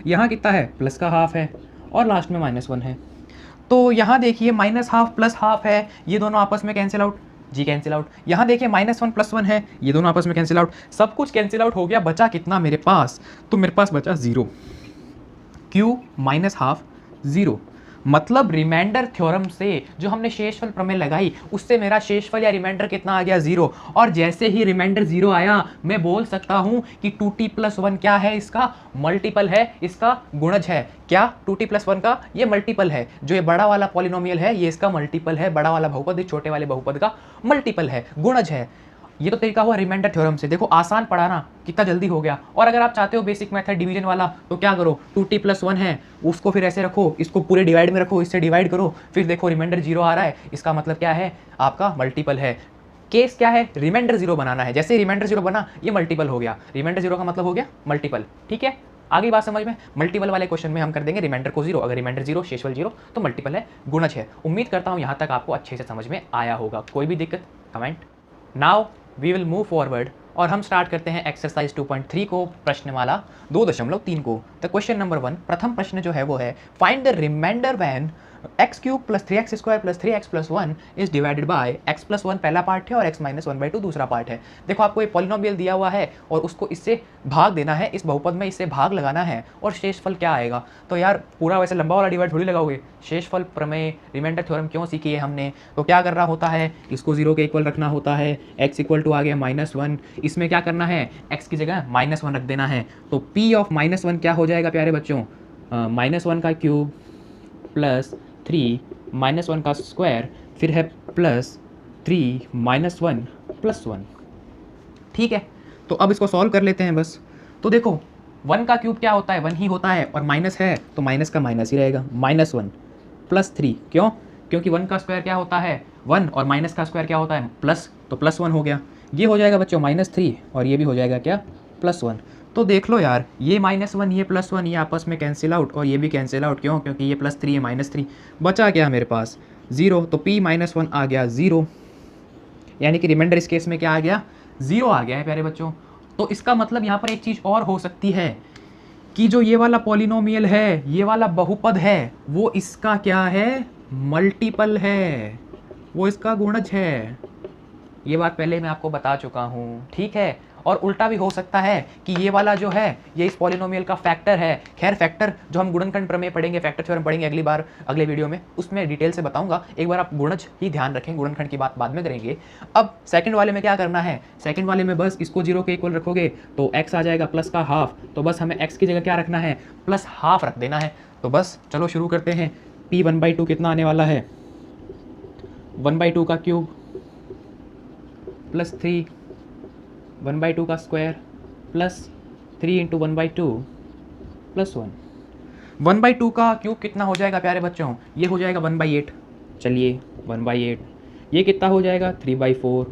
यहाँ कितना है, प्लस का हाफ है, और लास्ट में -1 है। तो यहाँ देखिए -½ + ½ है, ये दोनों आपस में कैंसिल आउट, जी कैंसिल आउट। यहाँ देखिए -1 + 1 है, ये दोनों आपस में कैंसिल आउट, सब कुछ कैंसिल आउट हो गया। बचा कितना मेरे पास, तो मेरे पास बचा 0, q -½ 0। मतलब रिमाइंडर थ्योरम से जो हमने शेषफल प्रमेय लगाई उससे मेरा शेषफल या रिमाइंडर कितना आ गया 0। और जैसे ही रिमाइंडर 0 आया मैं बोल सकता हूं कि 2t+1 क्या है, इसका मल्टीपल है, इसका गुणज है। क्या 2t+1 का ये मल्टीपल है। जो ये बड़ा वाला पॉलिनोमियल है ये इसका मल्टीपल है, बड़ा वाला बहुपद छोटे वाले बहुपद का मल्टीपल है, गुणज है। ये तो तरीका हुआ रिमाइंडर थ्योरम से। देखो आसान पढ़ाना, कितना जल्दी हो गया। और अगर आप चाहते हो बेसिक मेथड डिवीजन वाला तो क्या करो, 2t+1 है उसको फिर ऐसे रखो, इसको पूरे डिवाइड में रखो, इससे डिवाइड करो, फिर देखो रिमाइंडर 0 आ रहा है, इसका मतलब क्या है, आपका मल्टीपल है। केस क्या है, रिमाइंडर 0 बनाना है। जैसे रिमाइंडर 0 बना ये मल्टीपल हो गया, रिमाइंडर 0 का मतलब हो गया मल्टीपल। ठीक है, आगे बात समझ में। मल्टीपल वाले क्वेश्चन में हम कर देंगे रिमाइंडर को 0, अगर रिमाइंडर 0 शेषफल 0 तो मल्टीपल है, गुणज है। उम्मीद करता हूं यहां तक आपको अच्छे से समझ में आया होगा। कोई भी दिक्कत comment. Now we will move forward और हम स्टार्ट करते हैं एक्सरसाइज 2.3 को, प्रश्नमाला 2.3 को। तो क्वेश्चन नंबर 1, प्रथम प्रश्न जो है वो है find the remainder when x³ + 3x² + 3x + 1 is divided by x+1 पहला पार्ट है और x - 1/2 दूसरा पार्ट है। देखो आपको एक पॉलिनोमियल दिया हुआ है और उसको इससे भाग देना है, इस बहुपद में इससे भाग लगाना है और शेषफल क्या आएगा। तो यार पूरा वैसे लंबा वाला डिवाइड थोड़ी लगाओगे। शेषफल प्रमेय रिमाइंडर थ्योरम क्यों सीखी है हमने, तो क्या करना होता है, इसको 0 के इक्वल रखना होता है। x = आ गया -1, इसमें क्या करना है, x की जगह -1 रख देना है। तो p ऑफ -1 क्या हो जाएगा प्यारे बच्चों, -1 का क्यूब प्लस 3 -1 का स्क्वायर, फिर है +3 -1 + 1। ठीक है, तो अब इसको सॉल्व कर लेते हैं बस। तो देखो 1 का क्यूब क्या होता है, 1 ही होता है, और माइनस है तो माइनस का माइनस ही रहेगा, -1 + 3। क्यों, क्योंकि 1 का स्क्वायर क्या होता है 1 और माइनस का स्क्वायर क्या होता है प्लस, तो +1 हो गया। ये हो जाएगा बच्चों -3 और ये भी हो जाएगा क्या +1। तो देख लो यार, ये -1 ये +1 ये आपस में कैंसिल आउट और ये भी कैंसिल आउट। क्यों, क्योंकि ये +3 ये -3, बचा क्या मेरे पास 0। तो p - 1 आ गया 0, यानी कि रिमाइंडर इस केस में क्या आ गया 0 आ गया है प्यारे बच्चों। तो इसका मतलब यहाँ पर एक चीज़ और हो सकती है कि जो ये वाला पॉलिनोमियल है, ये वाला बहुपद है, वो इसका क्या है, मल्टीपल है, वो इसका गुणज है। ये बात पहले मैं आपको बता चुका हूँ, ठीक है। और उल्टा भी हो सकता है कि ये वाला जो है ये इस पॉलिनोमियल का फैक्टर है। खैर फैक्टर जो हम गुणनखंड प्रमेय पढ़ेंगे, फैक्टर थ्योरम पढ़ेंगे अगली बार, अगले वीडियो में, उसमें डिटेल से बताऊंगा। एक बार आप गुणज ही ध्यान रखें, गुणनखंड की बात बाद में करेंगे। अब सेकंड वाले में क्या करना है, सेकंड वाले में बस इसको 0 के इक्वल रखोगे तो x आ जाएगा प्लस का हाफ, तो बस हमें x की जगह क्या रखना है, +½ रख देना है। तो बस चलो शुरू करते हैं। p 1/2 कितना आने वाला है, 1/2 का क्यूब प्लस 3 1/2 का स्क्वायर प्लस 3 × 1/2 + 1। 1/2 का क्यूब कितना हो जाएगा प्यारे बच्चों, ये हो जाएगा 1/8। चलिए 1/8, ये कितना हो जाएगा 3/4,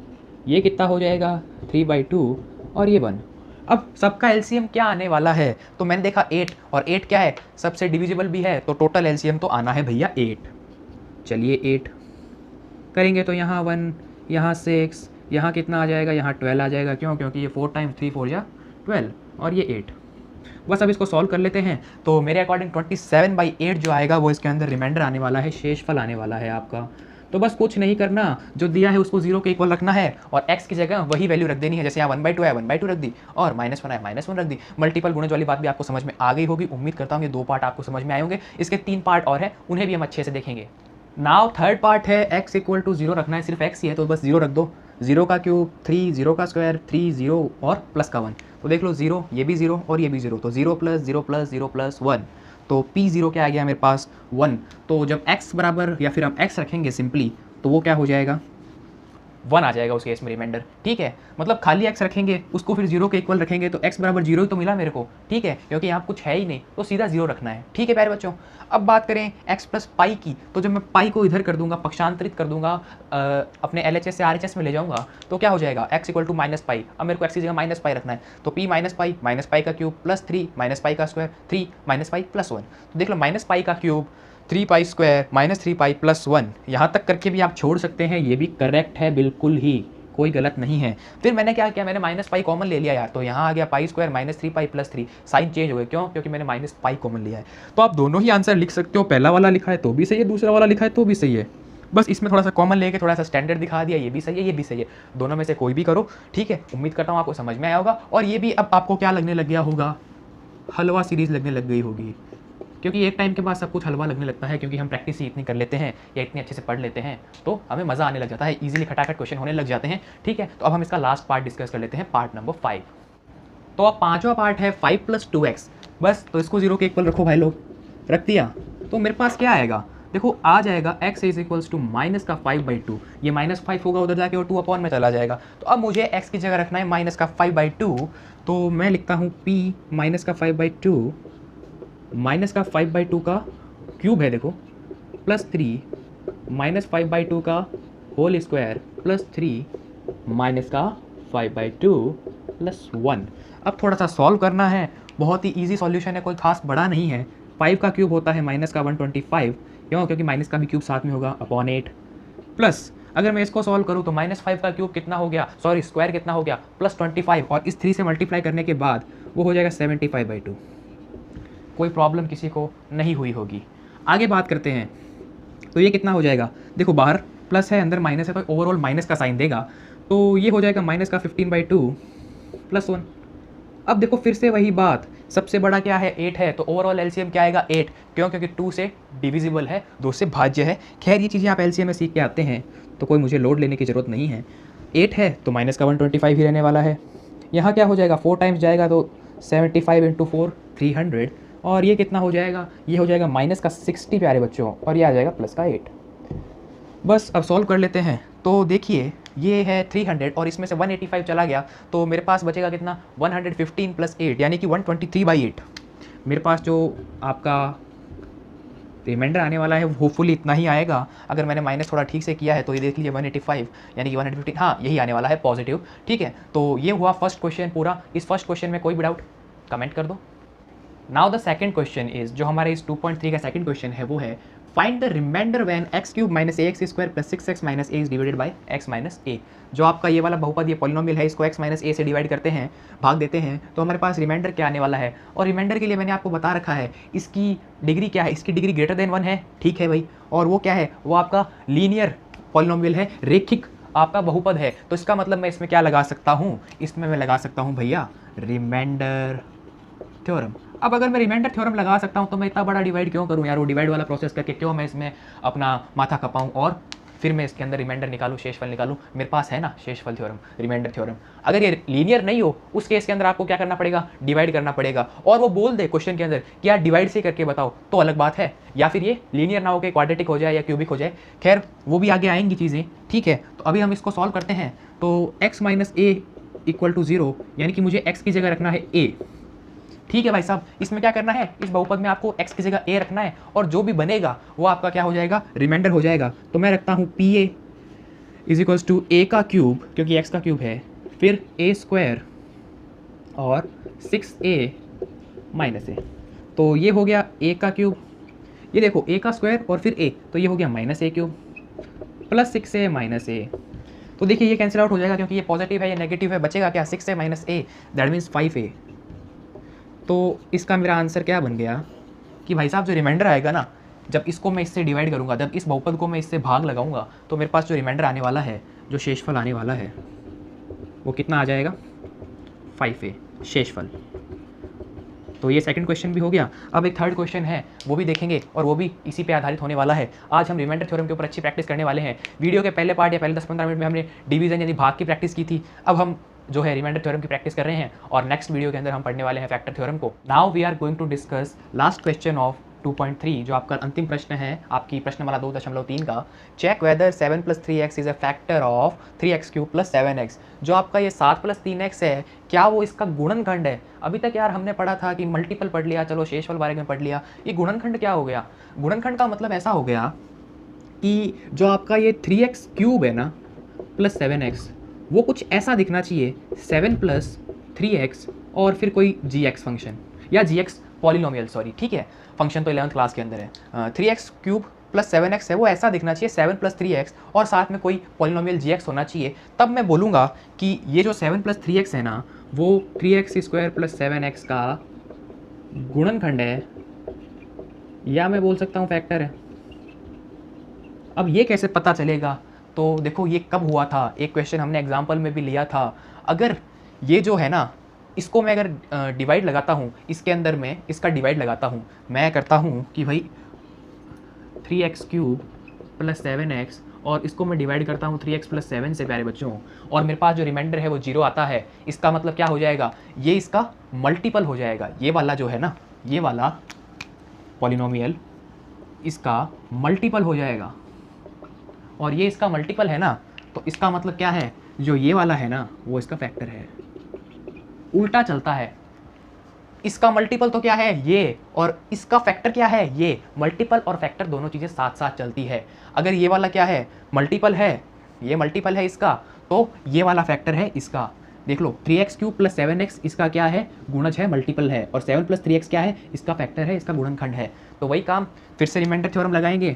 ये कितना हो जाएगा 3/2 और ये 1। अब सबका एलसीएम क्या आने वाला है, तो मैंने देखा 8, और 8 क्या है, सबसे डिविजिबल भी है, तो टोटल एलसीएम तो आना है भैया 8। चलिए 8 करेंगे तो यहाँ 1, यहाँ 6, यहाँ कितना आ जाएगा, यहाँ 12 आ जाएगा। क्यों, क्योंकि ये 4 × 3 = 4 = 12 और ये 8। बस अब इसको सॉल्व कर लेते हैं। तो मेरे अकॉर्डिंग 27/8 जो आएगा वो इसके अंदर रिमाइंडर आने वाला है, शेषफल आने वाला है आपका। तो बस कुछ नहीं करना, जो दिया है उसको 0 के इक्वल रखना है और x की जगह वही वैल्यू रख देनी है। जैसे यहाँ 1/2 है 1/2 रख दी, और -1 है -1 रख दी। मल्टीपल गुणज वाली बात भी आपको समझ में आ गई होगी। उम्मीद करता हूँ ये 2 पार्ट आपको समझ में आए होंगे। इसके 3 पार्ट और हैं, उन्हें भी हम अच्छे से देखेंगे। नाउ थर्ड पार्ट है, x = 0 रखना है, सिर्फ x ही है तो बस 0 रख दो। 0 का क्यूब 3, 0 का स्क्वायर 3, 0 और प्लस का 1। तो देख लो 0, ये भी 0 और ये भी 0, तो 0 + 0 + 0 + 1। तो p0 क्या आ गया मेरे पास 1। तो जब x बराबर, या फिर हम x रखेंगे सिंपली, तो वो क्या हो जाएगा 1 आ जाएगा उस केस में रिमाइंडर। ठीक है, मतलब खाली x रखेंगे, उसको फिर 0 के इक्वल रखेंगे तो x बराबर 0 ही तो मिला मेरे को। ठीक है, क्योंकि यहाँ कुछ है ही नहीं, तो सीधा 0 रखना है। ठीक है प्यारे बच्चों, अब बात करें x + पाई की, तो जब मैं पाई को इधर कर दूंगा, पक्षांतरित कर दूंगा, अपने LHS से RHS में ले जाऊंगा, तो क्या हो जाएगा x = -पाई। अब मेरे को x की जगह -पाई रखना है, तो p - पाई का क्यूब प्लस 3 - पाई का स्क्वायर 3 - पाई + 1। तो देख लो -पाई का क्यूब 3π² -3π + 1, यहाँ तक करके भी आप छोड़ सकते हैं, ये भी करेक्ट है, बिल्कुल ही कोई गलत नहीं है। फिर मैंने क्या किया, मैंने -पाई कॉमन ले लिया यार, तो यहाँ आ गया π² -3π + 3। साइन चेंज हो गया, क्यों, क्योंकि मैंने -पाई कॉमन लिया है। तो आप दोनों ही आंसर लिख सकते हो, पहला वाला लिखा है तो भी सही है, दूसरा वाला लिखा है तो भी सही है। बस इसमें थोड़ा सा कॉमन लेके थोड़ा सा स्टैंडर्ड दिखा दिया, ये भी सही है, ये भी सही है, दोनों में से कोई भी करो। ठीक है, उम्मीद करता हूँ आपको समझ में आया होगा। और ये भी अब आपको क्या लगने लग गया होगा, हलवा सीरीज लगने लग गई होगी। क्योंकि एक टाइम के बाद सब कुछ हलवा लगने लगता है, क्योंकि हम प्रैक्टिस ही इतनी कर लेते हैं या इतनी अच्छे से पढ़ लेते हैं तो हमें मज़ा आने लग जाता है, ईजिली खटाखट क्वेश्चन होने लग जाते हैं। ठीक है, तो अब हम इसका लास्ट पार्ट डिस्कस कर लेते हैं, पार्ट नंबर 5। तो अब पाँचवा पार्ट है 5 + 2x। बस तो इसको 0 के इक्वल रखो भाई लोग, रख दिया तो मेरे पास क्या आएगा, देखो आ जाएगा x = -5/2। ये -5 होगा उधर जाके और 2 अपॉन में चला जाएगा। तो अब मुझे x की जगह रखना है -5/2, तो मैं लिखता हूँ p -5/2 -5/2 का क्यूब है देखो, +3 -5/2 का होल स्क्वायर +3 -5/2 +1। अब थोड़ा सा सॉल्व करना है, बहुत ही इजी सॉल्यूशन है, कोई खास बड़ा नहीं है। 5 का क्यूब होता है -125, क्यों, क्योंकि माइनस का भी क्यूब साथ में होगा /8, प्लस अगर मैं इसको सॉल्व करूँ तो -5 का क्यूब कितना हो गया, सॉरी स्क्वायर कितना हो गया, +25, और इस 3 से मल्टीप्लाई करने के बाद वो हो जाएगा 75/2। कोई प्रॉब्लम किसी को नहीं हुई होगी। आगे बात करते हैं, तो ये कितना हो जाएगा, देखो बाहर प्लस है अंदर माइनस है तो ओवरऑल माइनस का साइन देगा, तो ये हो जाएगा -15/2 +1। अब देखो फिर से वही बात, सबसे बड़ा क्या है 8 है, तो ओवरऑल एलसीएम क्या आएगा 8, क्यों, क्योंकि 2 से डिविजिबल है, 2 से भाज्य है। खैर ये चीज़ें आप एलसीएम में सीख के आते हैं तो कोई मुझे लोड लेने की ज़रूरत नहीं है। 8 है तो -125 ही रहने वाला है। यहाँ क्या हो जाएगा, 4 टाइम्स जाएगा तो 75 × 4 300, और ये कितना हो जाएगा, ये हो जाएगा -60 प्यारे बच्चों, और ये आ जाएगा +8। बस अब सॉल्व कर लेते हैं। तो देखिए ये है 300 और इसमें से 185 चला गया, तो मेरे पास बचेगा कितना, 115 + 8 यानी कि 123/8। मेरे पास जो आपका रिमाइंडर आने वाला है होपफुली इतना ही आएगा। अगर मैंने माइनस थोड़ा ठीक से किया है तो ये देख लीजिए 185 यानी कि 115, हाँ यही आने वाला है पॉजिटिव। ठीक है, तो ये हुआ फर्स्ट क्वेश्चन पूरा। इस फर्स्ट क्वेश्चन में कोई भी डाउट कमेंट कर दो। Now the second question is, जो हमारे इस 2.3 का सेकंड क्वेश्चन है वो है find the remainder when x³ - ax² + 6x - a is divided by x - a। जो आपका ये वाला बहुपद, ये पॉलिनोमियल है, इसको x - a से डिवाइड करते हैं, भाग देते हैं, तो हमारे पास रिमाइंडर क्या आने वाला है। और रिमाइंडर के लिए मैंने आपको बता रखा है इसकी डिग्री क्या है, इसकी डिग्री >1 है। ठीक है भाई, और वो क्या है, वो आपका लीनियर पॉलिनोमियल है, रेखिक आपका बहुपद है। तो इसका मतलब मैं इसमें क्या लगा सकता हूँ, इसमें मैं लगा सकता हूँ भैया रिमाइंडर थ्योरम। अब अगर मैं रिमाइंडर थ्योरम लगा सकता हूं तो मैं इतना बड़ा डिवाइड क्यों करूं यार, वो डिवाइड वाला प्रोसेस करके क्यों मैं इसमें अपना माथा खपाऊं और फिर मैं इसके अंदर रिमाइंडर निकालूं, शेषफल निकालूं। मेरे पास है ना शेषफल थ्योरम, रिमाइंडर थ्योरम। अगर ये लीनियर नहीं हो उस केस के अंदर आपको क्या करना पड़ेगा, डिवाइड करना पड़ेगा। और वो बोल दे क्वेश्चन के अंदर कि यार डिवाइड से करके बताओ तो अलग बात है, या फिर ये लीनियर ना हो के क्वाड्रेटिक हो जाए या क्यूबिक हो जाए। खैर वो भी आगे आएंगी चीज़ें। ठीक है, तो अभी हम इसको सॉल्व करते हैं। तो x - a = 0 यानी कि मुझे x की जगह रखना है a। ठीक है भाई साहब, इसमें क्या करना है, इस बहुपद में आपको x की जगह a रखना है, और जो भी बनेगा वो आपका क्या हो जाएगा, रिमाइंडर हो जाएगा। तो मैं रखता हूँ pa = a का क्यूब, क्योंकि x का क्यूब है, फिर a² और 6a - a। तो ये हो गया a का क्यूब, ये देखो a का स्क्वायर और फिर a, तो ये हो गया -a³ + 6a - a। तो देखिए ये कैंसिल आउट हो जाएगा, क्योंकि ये पॉजिटिव है, ये नेगेटिव है, बचेगा क्या, 6a - a, that means 5a। तो इसका मेरा आंसर क्या बन गया कि भाई साहब जो रिमाइंडर आएगा ना, जब इसको मैं इससे डिवाइड करूंगा, जब इस बहुपद को मैं इससे भाग लगाऊंगा, तो मेरे पास जो रिमाइंडर आने वाला है, जो शेषफल आने वाला है, वो कितना आ जाएगा, 5a शेषफल। तो ये सेकंड क्वेश्चन भी हो गया। अब एक थर्ड क्वेश्चन है, वो भी देखेंगे और वो भी इसी पे आधारित होने वाला है। आज हम रिमाइंडर थ्योरम के ऊपर अच्छी प्रैक्टिस करने वाले हैं। वीडियो के पहले पार्ट या पहले 10-15 मिनट में हमने डिवीजन यानी भाग की प्रैक्टिस की थी। अब हम जो है रिमाइंडर थ्योरम की प्रैक्टिस कर रहे हैं, और नेक्स्ट वीडियो के अंदर हम पढ़ने वाले हैं फैक्टर थ्योरम को। Now we are going to discuss last question of 2.3, जो आपका अंतिम प्रश्न है, आपकी प्रश्नमाला 2.3 का। Check whether 7 + 3x is a factor of 3x³ + 7x। जो आपका ये 7 + 3x है, क्या वो इसका गुणनखंड है। अभी तक यार हमने पढ़ा था कि मल्टीपल पढ़ लिया, चलो शेषफल बारे में पढ़ लिया, ये गुणनखंड क्या हो गया। गुणनखंड का मतलब ऐसा हो गया कि जो आपका ये 3x³ है ना + 7x, वो कुछ ऐसा दिखना चाहिए, 7 + 3x और फिर कोई gx फंक्शन या gx पॉलिनोमियल, सॉरी ठीक है, फंक्शन तो 11th क्लास के अंदर है। 3x³ + 7x है, वो ऐसा दिखना चाहिए 7 + 3x और साथ में कोई पॉलिनोमियल gx होना चाहिए। तब मैं बोलूँगा कि ये जो 7 + 3x है ना, वो 3x² + 7x का गुणनखंड है, या मैं बोल सकता हूँ फैक्टर है। अब ये कैसे पता चलेगा, तो देखो ये कब हुआ था, एक क्वेश्चन हमने एग्जाम्पल में भी लिया था। अगर ये जो है ना इसको मैं अगर डिवाइड लगाता हूँ, इसके अंदर मैं इसका डिवाइड लगाता हूँ, मैं करता हूँ कि भाई 3x³ + 7x, और इसको मैं डिवाइड करता हूँ 3x + 7 से प्यारे बच्चों, और मेरे पास जो रिमाइंडर है वो 0 आता है। इसका मतलब क्या हो जाएगा, ये इसका मल्टीपल हो जाएगा। ये वाला जो है ना, ये वाला पॉलिनोमियल इसका मल्टीपल हो जाएगा, और ये इसका मल्टीपल है ना, तो इसका मतलब क्या है, जो ये वाला है ना वो इसका फैक्टर है। उल्टा चलता है, इसका मल्टीपल तो क्या है ये, और इसका फैक्टर क्या है ये। मल्टीपल और फैक्टर दोनों चीज़ें साथ साथ चलती है। अगर ये वाला क्या है, मल्टीपल है, ये मल्टीपल है इसका, तो ये वाला फैक्टर है इसका। देख लो 3x³ + 7x इसका क्या है, गुणज है, मल्टीपल है, और 7 + 3x क्या है, इसका फैक्टर है, इसका गुणनखंड है। तो वही काम फिर से रिमाइंडर थ्योरम लगाएंगे।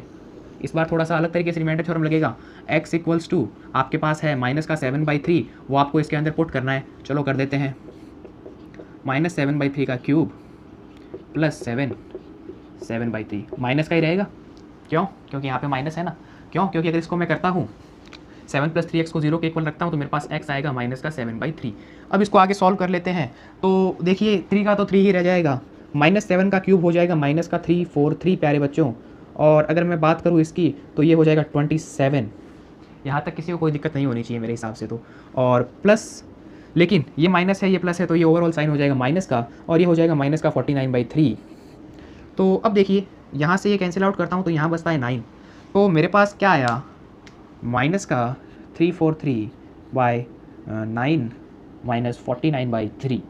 इस बार थोड़ा सा अलग तरीके से रिमाइंडर थ्योरम लगेगा। x = आपके पास है -7/3, वो आपको इसके अंदर पुट करना है। चलो कर देते हैं, -7/3 का क्यूब + 7/3 माइनस का ही रहेगा। क्यों, क्योंकि यहाँ पे माइनस है ना। क्यों, क्योंकि अगर इसको मैं करता हूँ 7 + 3x को 0 के इक्वल रखता हूँ तो मेरे पास x आएगा -7/3। अब इसको आगे सॉल्व कर लेते हैं। तो देखिए 3 का तो 3 ही रह जाएगा, -7 का क्यूब हो जाएगा -343 प्यारे बच्चों, और अगर मैं बात करूँ इसकी तो ये हो जाएगा 27। यहाँ तक किसी को कोई दिक्कत नहीं होनी चाहिए मेरे हिसाब से तो। और प्लस, लेकिन ये माइनस है, ये प्लस है, तो ये ओवरऑल साइन हो जाएगा माइनस का, और ये हो जाएगा -49/3। तो अब देखिए यहाँ से ये कैंसिल आउट करता हूँ तो यहाँ बचता है 9। तो मेरे पास क्या आया, -343/9 -49/3।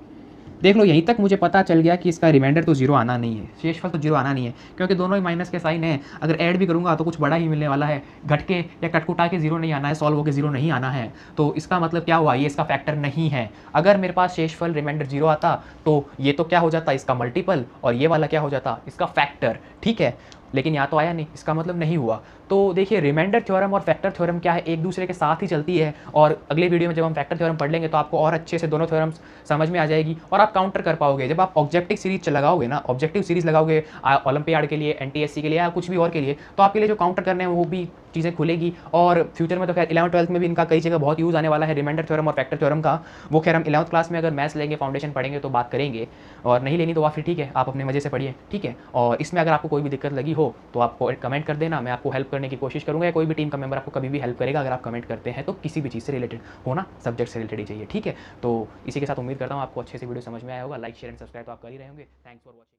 देख लो यहीं तक मुझे पता चल गया कि इसका रिमाइंडर तो 0 आना नहीं है, शेषफल तो 0 आना नहीं है, क्योंकि दोनों ही माइनस के साइन हैं। अगर ऐड भी करूंगा तो कुछ बड़ा ही मिलने वाला है, घट के या कटकुटा के 0 नहीं आना है, सॉल्व होकर 0 नहीं आना है। तो इसका मतलब क्या हुआ, ये इसका फैक्टर नहीं है। अगर मेरे पास शेषफल रिमाइंडर 0 आता तो ये तो क्या हो जाता, इसका मल्टीपल, और ये वाला क्या हो जाता, इसका फैक्टर। ठीक है, लेकिन यहाँ तो आया नहीं, इसका मतलब नहीं हुआ। तो देखिए रिमाइंडर थ्योरम और फैक्टर थ्योरम क्या है, एक दूसरे के साथ ही चलती है, और अगले वीडियो में जब हम फैक्टर थ्योरम पढ़ लेंगे तो आपको और अच्छे से दोनों थ्योरम्स समझ में आ जाएगी, और आप काउंटर कर पाओगे। जब आप ऑब्जेक्टिव सीरीज लगाओगे ना, ऑब्जेक्टिव सीरीज लगाओगे ओलंपियाड के लिए, NTSC के लिए, या कुछ भी और के लिए, तो आपके लिए जो काउंटर करने हैं वो भी चीज़ें खुलेगी। और फ्यूचर में तो खैर 11th-12th में भी इनका कई जगह बहुत यूज़ आने वाला है, रिमाइंडर थ्योरम और फैक्टर थ्योरम का। वो खैर हम 11th क्लास में अगर मैथ्स लेंगे, फाउंडेशन पढ़ेंगे तो बात करेंगे, और नहीं लेनी तो फिर ठीक है, आप अपने मजे से पढ़िए। ठीक है, और इसमें अगर आपको कोई भी दिक्कत लगी हो तो आप कमेंट कर देना, मैं आपको हेल्प करने की कोशिश करूँगा, या कोई भी टीम का मेंबर आपको कभी भी हेल्प करेगा अगर आप कमेंट करते हैं तो। किसी भी चीज़ से रिलेटेड होना, सब्जेक्ट से रिलेटेड ही चाहिए। ठीक है, तो इसी के साथ उम्मीद करता हूँ आपको अच्छे से वीडियो समझ में आया होगा। लाइक, शेयर एंड सब्सक्राइब तो आप कर ही रहे होंगे। Thanks for watching.